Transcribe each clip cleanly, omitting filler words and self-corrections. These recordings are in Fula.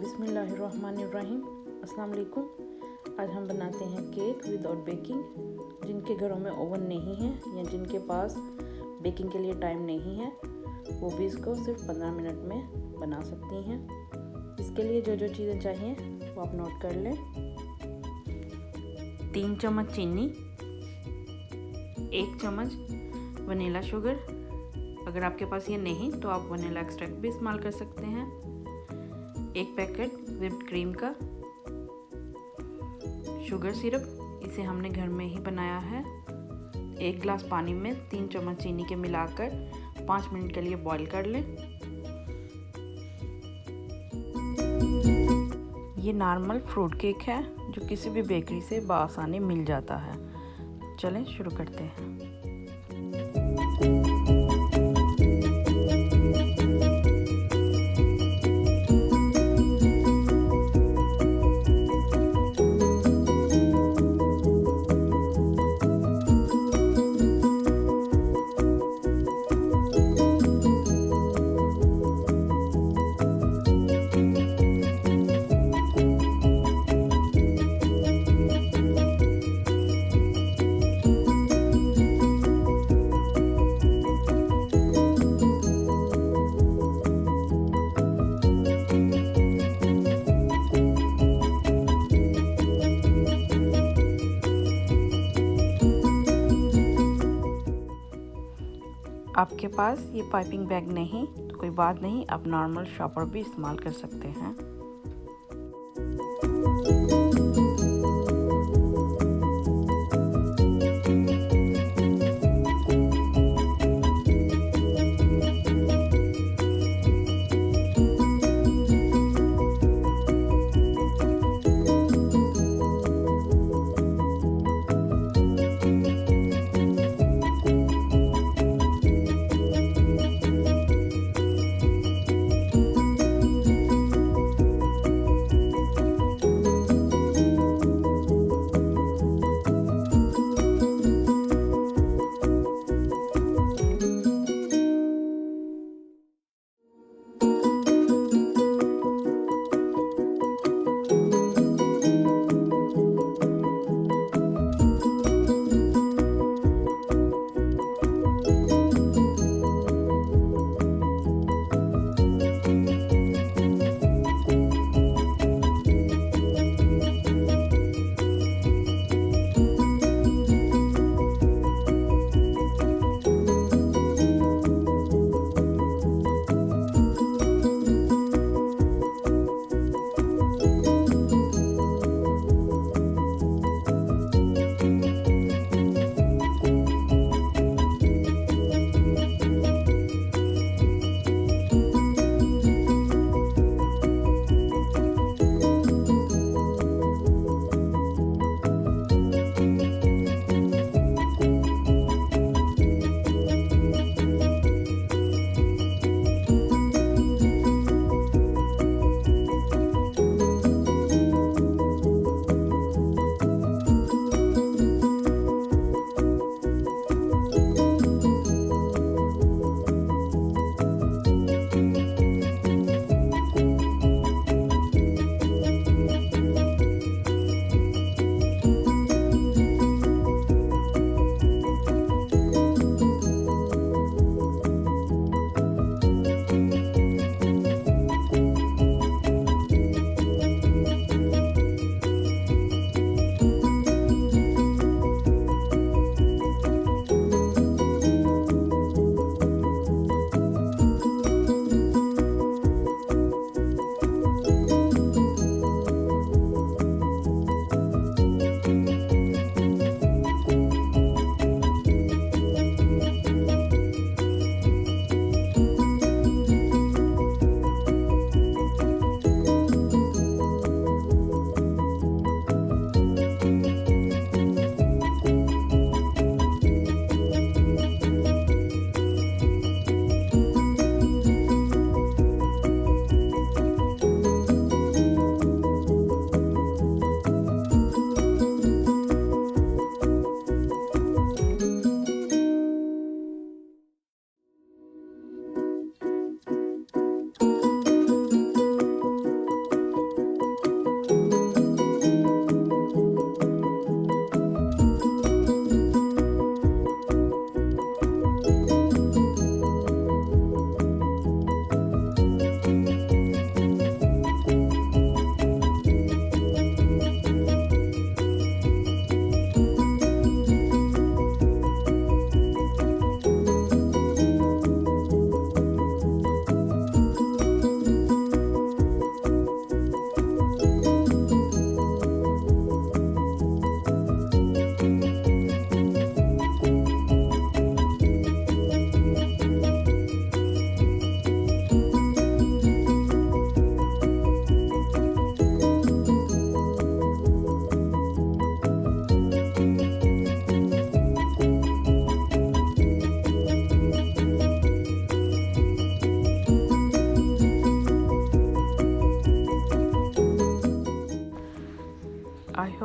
बिस्मिल्लाहिर्रहमानिर्रहीम। अस्सलाम वालेकुम। आज हम बनाते हैं केक विदाउट बेकिंग। जिनके घरों में ओवन नहीं है या जिनके पास बेकिंग के लिए टाइम नहीं है वो भी इसको सिर्फ 15 मिनट में बना सकती हैं। इसके लिए जो जो चीज़ें चाहिए वो आप नोट कर लें। 3 चम्मच चीनी, 1 चम्मच वनीला शुगर, अगर आपके पास ये नहीं तो आप वनीला एक्सट्रैक्ट भी इस्तेमाल कर सकते हैं। 1 पैकेट व्हिप्ड क्रीम का, शुगर सिरप, इसे हमने घर में ही बनाया है। 1 गिलास पानी में 3 चम्मच चीनी के मिलाकर 5 मिनट के लिए बॉईल कर लें। ये नॉर्मल फ्रूट केक है जो किसी भी बेकरी से बआसानी मिल जाता है। चलें शुरू करते हैं। आपके पास ये पाइपिंग बैग नहीं तो कोई बात नहीं, आप नॉर्मल शॉपर भी इस्तेमाल कर सकते हैं।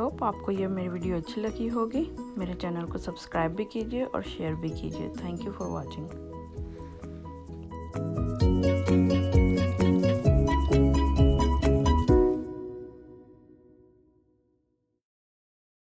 होप आपको ये मेरी वीडियो अच्छी लगी होगी। मेरे चैनल को सब्सक्राइब भी कीजिए और शेयर भी कीजिए। Thank you for watching.